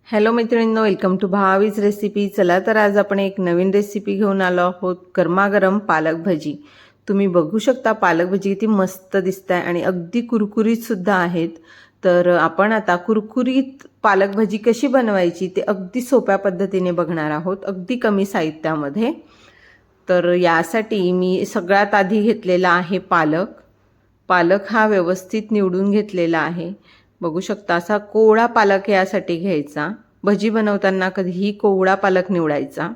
Hello मैत्रिणींनो, welcome to भावीज recipe. चला तर आज आपण एक नवीन रेसिपी घेऊन आलो आहोत. गरमागरम पालक भजी. तुम्ही बघू शकता पालक भजी किती मस्त दिसत आहे आणि अगदी कुरकुरीत सुद्धा आहेत. तर आपण आता कुरकुरीत पालक भजी कशी बनवायची ते अगदी सोप्या पद्धतीने बघणार आहोत, अगदी कमी साहित्यामध्ये. तर यासाठी मी सगळ्यात आधी घेतलेला आहे पालक हा व्यवस्थित निवडून घेतलेला आहे. बघू शकता असा कोवळा पालक यासाठी घ्यायचा. भजी बनवताना कधीही कोवळा पालक निवडायचा.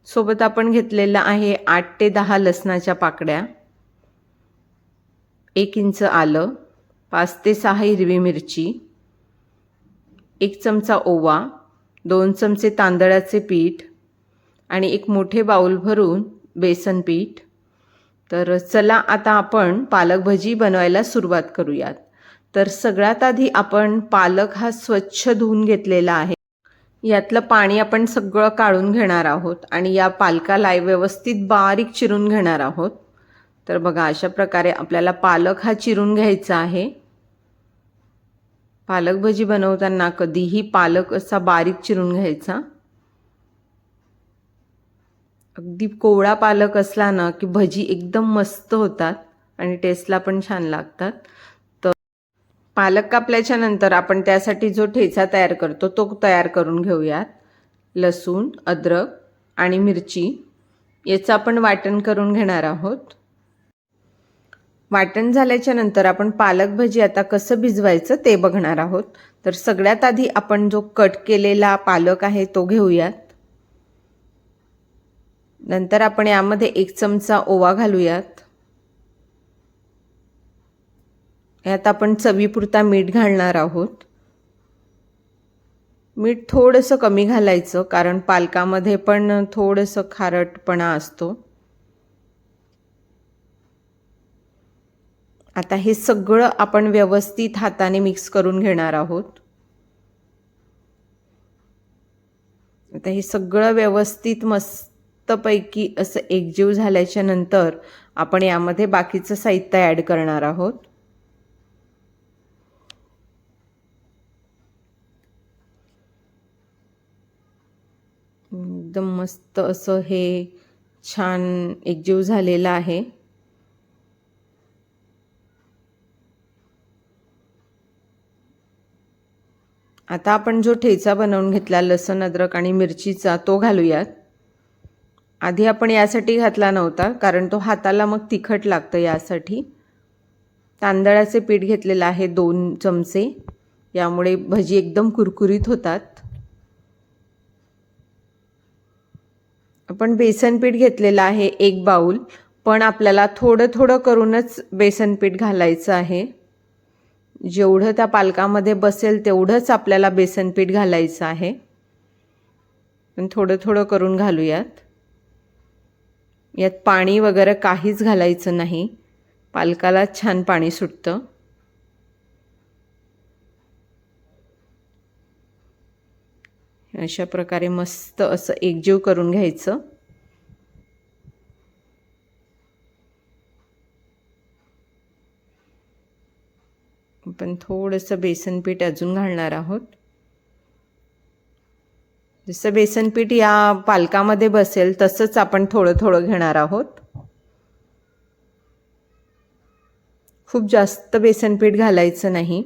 सोबत आपण घेतलेला आहे 8 ते 10 लसणाच्या पाकड्या, 1 इंच आलं, 5 ते 6 हिरवी मिरची, 1 चमचा ओवा, 2 चमचे तांदळाचे पीठ आणि एक मोठे बाउल भरून बेसन पीठ. तर चला आता आपण पालक भजी बनवायला सुरुवात करूयात. तर सगळ्यात आधी आपण पालक हा स्वच्छ धुवून घेतलेला आहे. यातलं पाणी आपण सगळं काढून घेणार आहोत आणि या पालकाला व्यवस्थित बारीक चिरून घेणार आहोत. तर बघा अशा प्रकारे आपल्याला पालक हा चिरून घ्यायचा आहे. पालक भजी बनवताना कधीही पालक असा बारीक चिरून घ्यायचा. अगदी कोवळा पालक असला ना की भजी एकदम मस्त होतात आणि टेस्टला पण छान लागतात. तर पालक कापल्याच्या नंतर आपण त्यासाठी जो ठेचा तयार करतो तो तयार करून घेऊयात. लसूण, अद्रक आणि मिरची याचं आपण वाटण करून घेणार आहोत. वाटण झाल्याच्या नंतर आपण पालक भजी आता कसं भिजवायचं ते बघणार आहोत. तर सगळ्यात आधी आपण जो कट केलेला पालक आहे तो घेऊयात. नंतर आपण यामध्ये 1 चमचा ओवा घालूयात. यात आपण चवीपुरता मीठ घालणार आहोत. मीठ थोडंसं कमी घालायचं कारण पालकामध्ये पण थोडंसं खारटपणा असतो. आता हे सगळं आपण व्यवस्थित हाताने मिक्स करून घेणार आहोत. आता हे सगळं व्यवस्थित मस्तपैकी असं एकजीव झाल्याच्या नंतर आपण यामध्ये बाकीचं साहित्य ॲड करणार आहोत. एकदम मस्त असं हे छान एकजीव झालेलं आहे. आता आपण जो ठेचा बनवून घेतला लसूण, अद्रक आणि मिरचीचा तो घालूयात. आधी आपण यासाठी घातला नव्हता कारण तो हाताला मग तिखट लागतं. यासाठी तांदळाचे पीठ घेतलेलं आहे 2 चमचे. यामुळे भजी एकदम कुरकुरीत होतात. आपण बेसन पीठ घेतलेलं आहे 1 बाउल, पण आपल्याला थोडं थोडं करूनच बेसन पीठ घालायचं आहे. जेवढं त्या पालकामध्ये बसेल तेवढंच आपल्याला बेसन पीठ घालायचं आहे. पण थोडं थोडं करून घालूयात. यात पाणी वगैरे काहीच घालायचं नाही, पालकाला छान पाणी सुटतं. अशा प्रकारे मस्त असं एकजीव करून घ्यायचं. आपण थोडंसं बेसन पीठ अजून घालणार आहोत. जसं बेसन पीठ या पालकामध्ये बसेल तसंच आपण थोडं थोडं घेणार आहोत. खूप जास्त बेसन पीठ घालायचं नाही.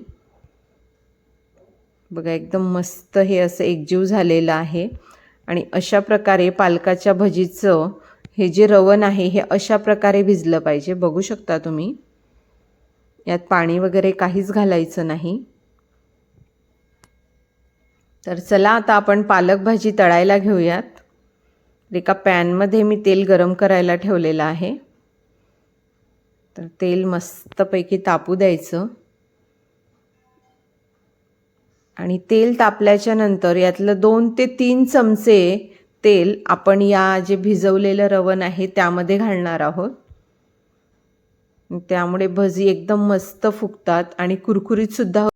बघा एकदम मस्त हे असं एकजीव झालेलं आहे. आणि अशा प्रकारे पालकाच्या भजीचं हे जे रवण आहे हे अशा प्रकारे भिजलं पाहिजे. बघू शकता तुम्ही, यात पाणी वगैरे काहीच घालायचं नाही. तर चला आता आपण पालक भाजी तळायला घेऊयात. एका पॅनमध्ये मी तेल गरम करायला ठेवलेलं आहे. तर तेल मस्तपैकी तापू द्यायचं आणि तेल तापल्याच्या नंतर यातलं 2 ते 3 चमचे तेल आपण या जे भिजवलेलं रवण आहे त्यामध्ये घालणार आहोत. त्यामुळे भजी एकदम मस्त फुगतात आणि कुरकुरीत सुद्धा.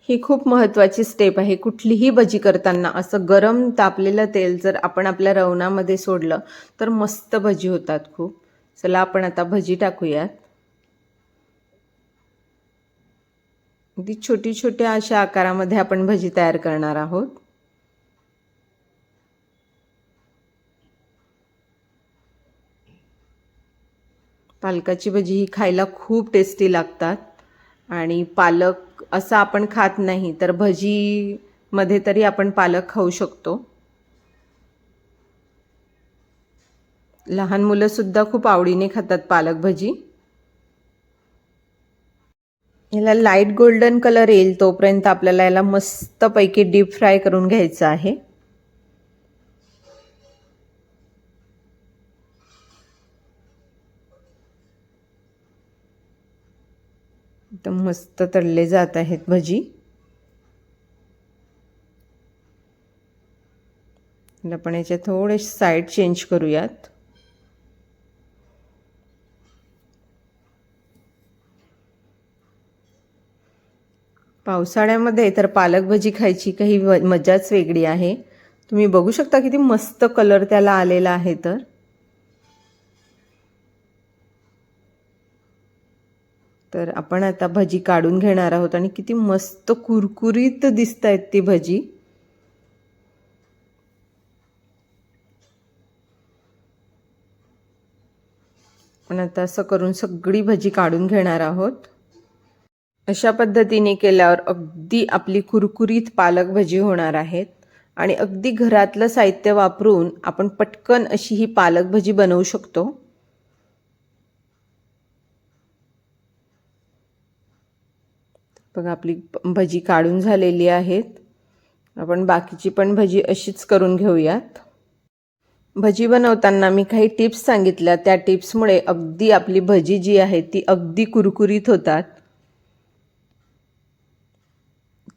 ही खूप महत्त्वाची स्टेप आहे. कुठलीही भजी करताना असं गरम तापलेलं तेल जर आपण आपल्या रवणामध्ये सोडलं तर मस्त भजी होतात खूप. चला आपण आता भजी टाकूयात. अगदी छोटी छोट्या अशा आकारामध्ये आपण भजी तयार करणार आहोत. पालकाची भजी ही खायला खूप टेस्टी लागतात आणि पालक असा आपण खात नाही तर भजीमध्ये तरी आपण पालक खाऊ शकतो. लहान मुलंसुद्धा खूप आवडीने खातात पालक भजी. याला लाईट गोल्डन कलर येईल तोपर्यंत आपल्याला याला मस्तपैकी डीप फ्राय करून घ्यायचं आहे. एकदम मस्त तळले जात आहेत भजी. आपण याचे थोडे साईड चेंज करूयात. पावसाळ्यामध्ये तर पालक भजी खायची काही मजाच वेगळी आहे. तुम्ही बघू शकता किती मस्त कलर त्याला आलेला आहे. तर आपण आता भजी काढून घेणार आहोत आणि किती मस्त कुरकुरीत दिसतायत ती भजी. पण आता असं करून सगळी भजी काढून घेणार आहोत. अशा पद्धतीने केल्यावर अगदी आपली कुरकुरीत पालक भजी होणार आहेत आणि अगदी घरातलं साहित्य वापरून आपण पटकन अशी ही पालक भजी बनवू शकतो. बघा आपली भजी काढून झालेली आहेत. आपण बाकीची पण भजी अशीच करून घेऊयात. भजी बनवताना मी काही टिप्स सांगितल्या, त्या टिप्समुळे अगदी आपली भजी जी आहे ती अगदी कुरकुरीत होतात.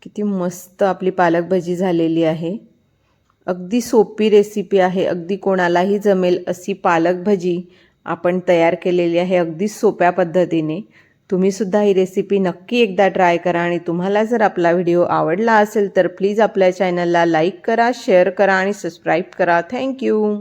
किती मस्त आपली पालक भजी झालेली आहे. अगदी सोपी रेसिपी आहे. अगदी कोणालाही जमेल अशी पालक भजी आपण तयार केलेली आहे अगदी सोप्या पद्धतीने. तुम्हीसुद्धा ही रेसिपी नक्की एकदा ट्राय करा आणि तुम्हाला जर आपला व्हिडिओ आवडला असेल तर प्लीज आपल्या चॅनलला लाईक करा, शेअर करा आणि सबस्क्राईब करा. थँक्यू.